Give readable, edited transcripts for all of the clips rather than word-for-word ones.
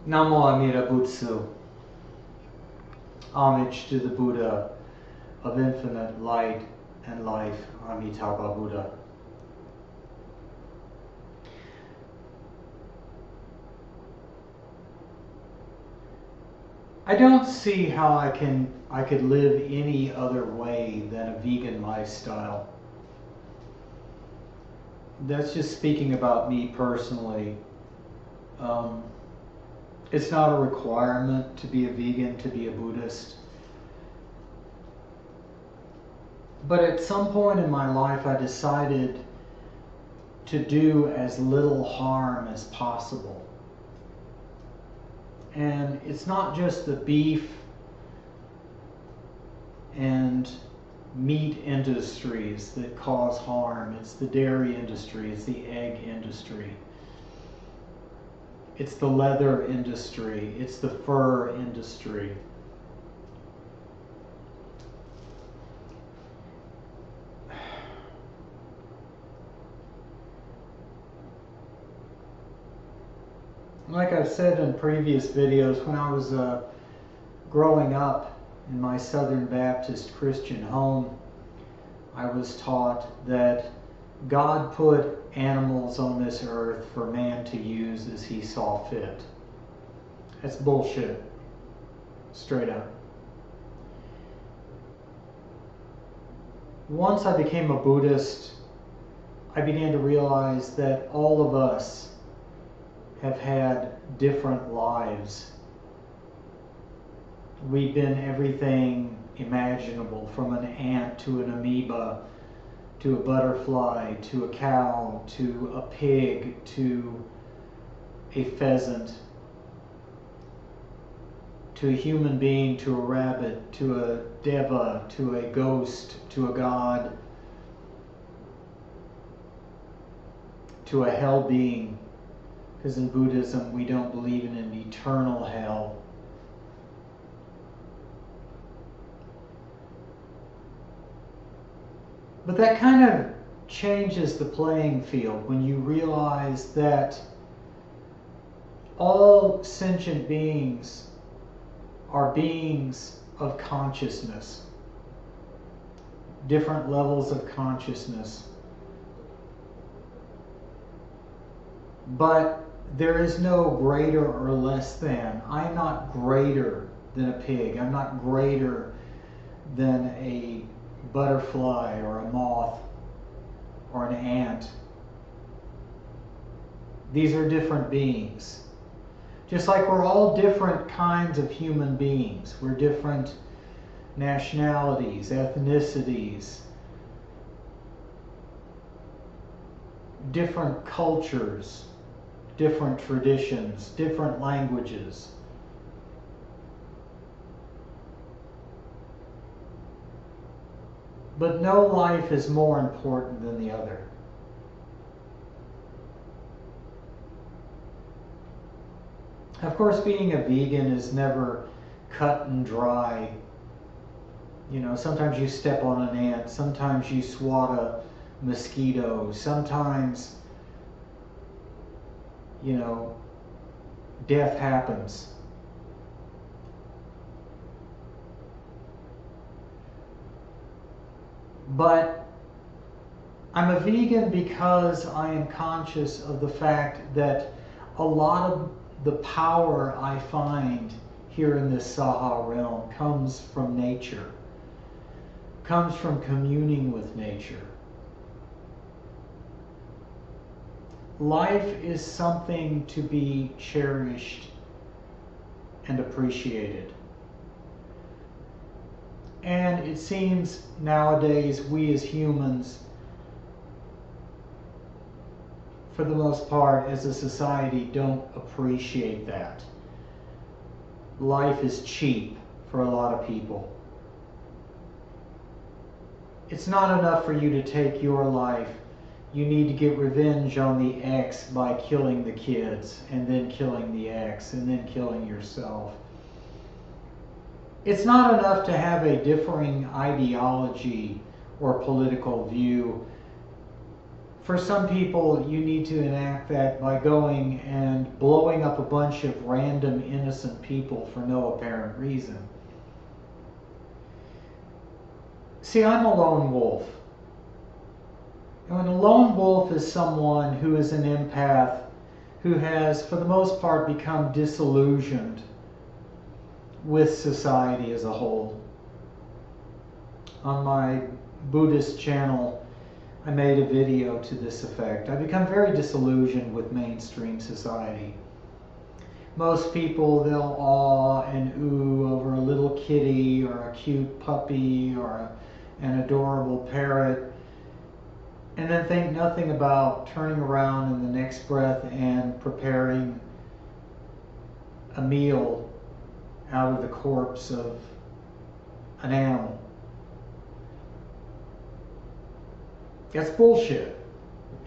Namo Amida Butsu. Homage to the Buddha of infinite light and life, Amitabha Buddha. I don't see how I could live any other way than a vegan lifestyle. That's just speaking about me personally. It's not a requirement to be a vegan, to be a Buddhist. But at some point in my life, I decided to do as little harm as possible. And it's not just the beef and meat industries that cause harm. It's the dairy industry, it's the egg industry. It's the leather industry, it's the fur industry. Like I've said in previous videos, when I was growing up in my Southern Baptist Christian home, I was taught that God put animals on this earth for man to use as he saw fit. That's bullshit. Straight up. Once I became a Buddhist, I began to realize that all of us have had different lives. We've been everything imaginable, from an ant to an amoeba, to a butterfly, to a cow, to a pig, to a pheasant, to a human being, to a rabbit, to a deva, to a ghost, to a god, to a hell being. Because in Buddhism, we don't believe in an eternal hell. But that kind of changes the playing field when you realize that all sentient beings are beings of consciousness, different levels of consciousness. But there is no greater or less than. I'm not greater than a pig. I'm not greater than a butterfly or a moth or an ant. These are different beings. Just like we're all different kinds of human beings. We're different nationalities, ethnicities, different cultures, different traditions, different languages. But no life is more important than the other. Of course, being a vegan is never cut and dry. You know, sometimes you step on an ant, sometimes you swat a mosquito, sometimes, you know, death happens. But I'm a vegan because I am conscious of the fact that a lot of the power I find here in this Saha realm comes from nature, comes from communing with nature. Life is something to be cherished and appreciated. And it seems nowadays we as humans, for the most part, as a society, don't appreciate that. Life is cheap for a lot of people. It's not enough for you to take your life. You need to get revenge on the ex by killing the kids, and then killing the ex, and then killing yourself. It's not enough to have a differing ideology or political view For some people, you need to enact that by going and blowing up a bunch of random innocent people for no apparent reason. See, I'm a lone wolf. And a lone wolf is someone who is an empath, who has, for the most part, become disillusioned with society as a whole. On my Buddhist channel, I made a video to this effect. I've become very disillusioned with mainstream society. Most people, they'll awe and ooh over a little kitty or a cute puppy or an adorable parrot, and then think nothing about turning around in the next breath and preparing a meal out of the corpse of an animal. That's bullshit.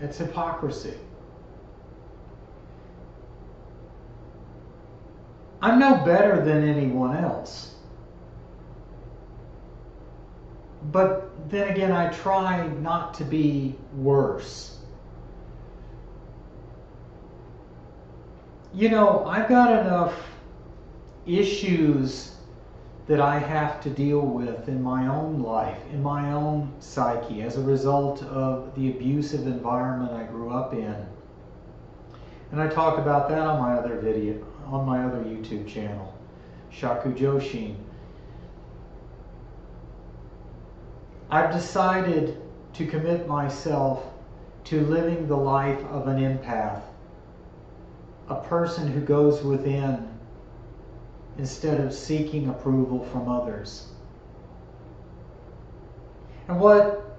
It's hypocrisy. I'm no better than anyone else. But then again, I try not to be worse. You know, I've got enough issues that I have to deal with in my own life, in my own psyche, as a result of the abusive environment I grew up in. And I talk about that on my other video, on my other YouTube channel, Shaku Joshin. I've decided to commit myself to living the life of an empath, a person who goes within instead of seeking approval from others. And what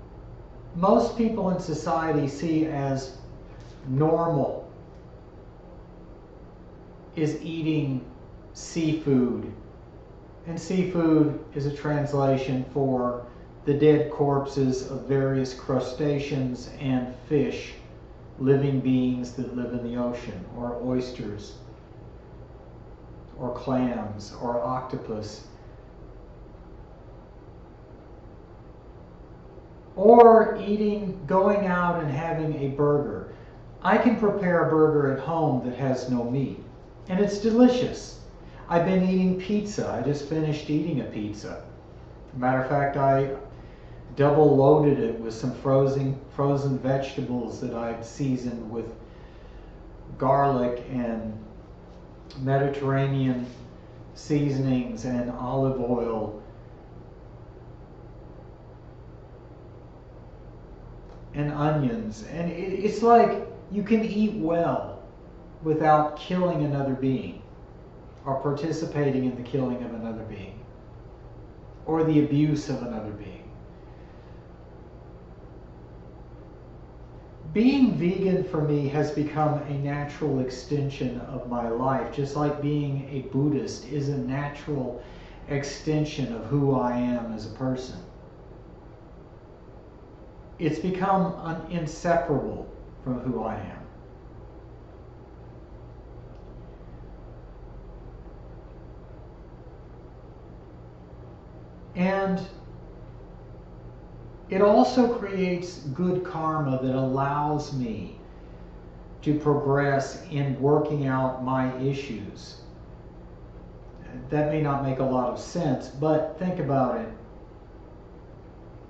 most people in society see as normal is eating seafood. And seafood is a translation for the dead corpses of various crustaceans and fish, living beings that live in the ocean, or oysters, or clams, or octopus. Or going out and having a burger. I can prepare a burger at home that has no meat, and it's delicious. I've been eating pizza. I just finished eating a pizza. Matter of fact, I double loaded it with some frozen vegetables that I'd seasoned with garlic and Mediterranean seasonings and olive oil and onions. And it's like you can eat well without killing another being or participating in the killing of another being or the abuse of another being. Being vegan for me has become a natural extension of my life, just like being a Buddhist is a natural extension of who I am as a person. It's become inseparable from who I am. And it also creates good karma that allows me to progress in working out my issues. That may not make a lot of sense, but think about it.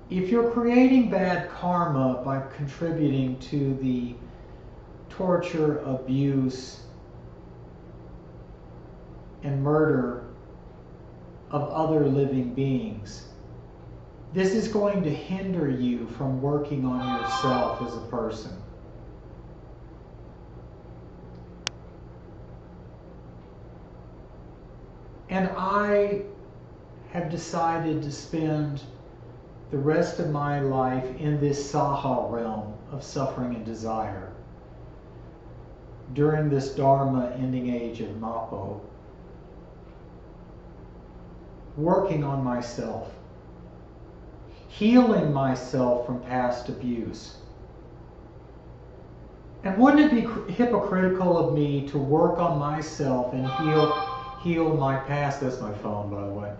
If you're creating bad karma by contributing to the torture, abuse, and murder of other living beings, this is going to hinder you from working on yourself as a person. And I have decided to spend the rest of my life in this Saha realm of suffering and desire during this Dharma ending age of Mapo, working on myself, healing myself from past abuse. And wouldn't it be hypocritical of me to work on myself and heal my past, that's my phone by the way,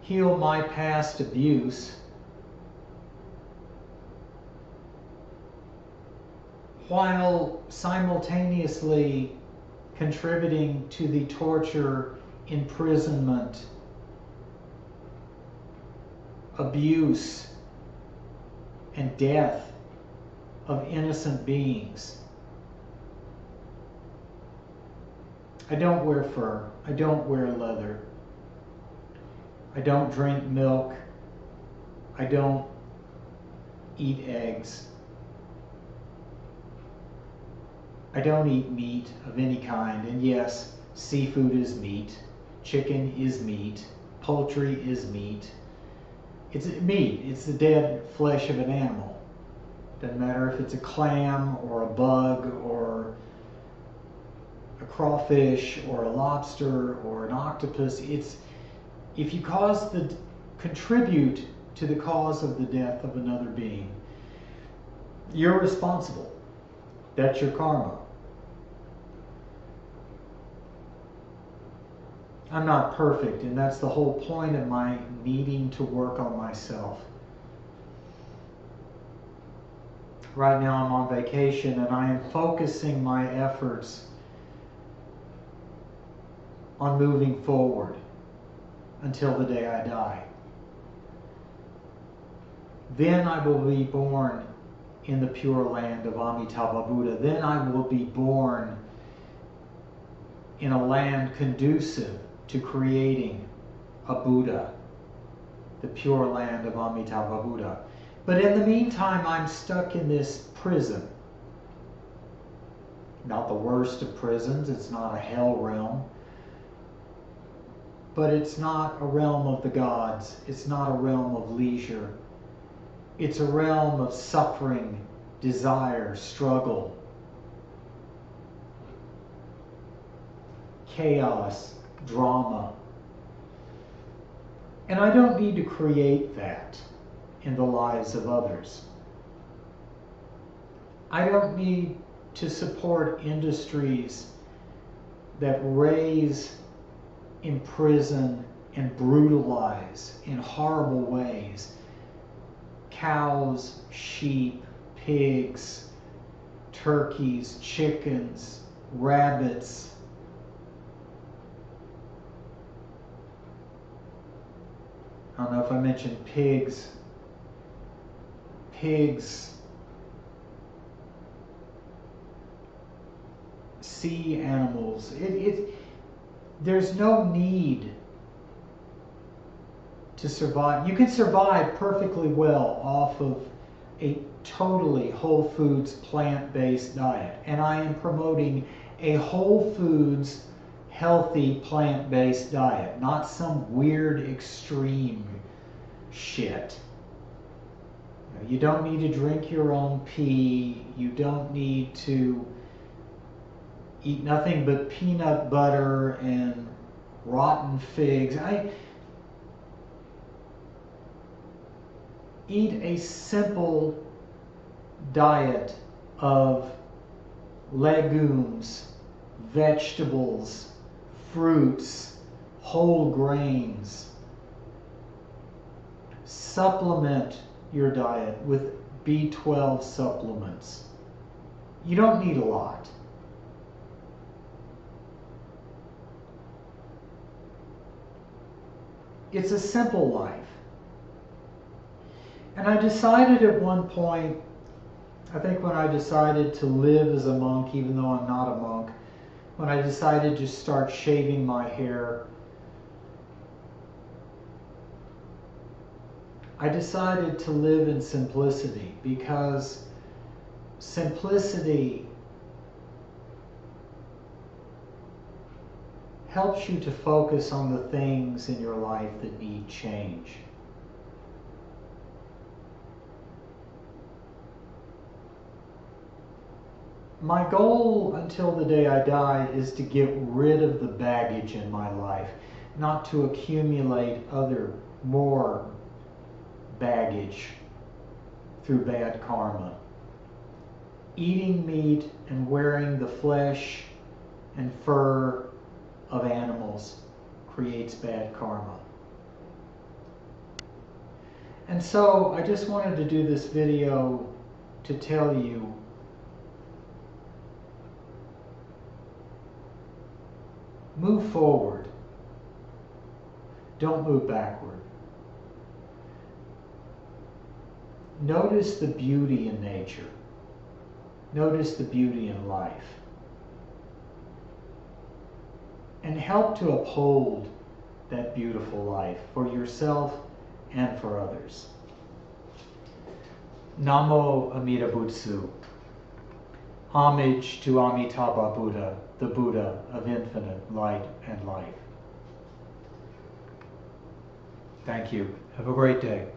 heal my past abuse, while simultaneously contributing to the torture, imprisonment, abuse, and death of innocent beings. I don't wear fur. I don't wear leather. I don't drink milk. I don't eat eggs. I don't eat meat of any kind. And yes, seafood is meat. Chicken is meat. Poultry is meat. It's meat. It's the dead flesh of an animal. Doesn't matter if it's a clam or a bug or a crawfish or a lobster or an octopus. It's, if you contribute to the cause of the death of another being, you're responsible. That's your karma. I'm not perfect, and that's the whole point of my needing to work on myself. Right now I'm on vacation, and I am focusing my efforts on moving forward until the day I die. Then I will be born in the pure land of Amitabha Buddha. Then I will be born in a land conducive to creating a Buddha, the pure land of Amitabha Buddha. But in the meantime, I'm stuck in this prison. Not the worst of prisons, it's not a hell realm. But it's not a realm of the gods. It's not a realm of leisure. It's a realm of suffering, desire, struggle, chaos, drama. And I don't need to create that in the lives of others. I don't need to support industries that raise, imprison, and brutalize in horrible ways cows, sheep, pigs, turkeys, chickens, rabbits. I don't know if I mentioned pigs. Sea animals. There's no need to survive. You can survive perfectly well off of a totally whole foods, plant-based diet. And I am promoting a whole foods, healthy, plant-based diet, not some weird extreme shit. You don't need to drink your own pee. You don't need to eat nothing but peanut butter and rotten figs. Eat a simple diet of legumes, vegetables, fruits, whole grains. Supplement your diet with B12 supplements. You don't need a lot. It's a simple life. And I decided at one point, I think when I decided to live as a monk, even though I'm not a monk, when I decided to start shaving my hair, I decided to live in simplicity, because simplicity helps you to focus on the things in your life that need change. My goal until the day I die is to get rid of the baggage in my life, not to accumulate more baggage through bad karma. Eating meat and wearing the flesh and fur of animals creates bad karma. And so I just wanted to do this video to tell you Move forward. Don't move backward. Notice the beauty in nature. Notice the beauty in life. And help to uphold that beautiful life for yourself and for others. Namo Amida Butsu. Homage to Amitabha Buddha, the Buddha of infinite light and life. Thank you. Have a great day.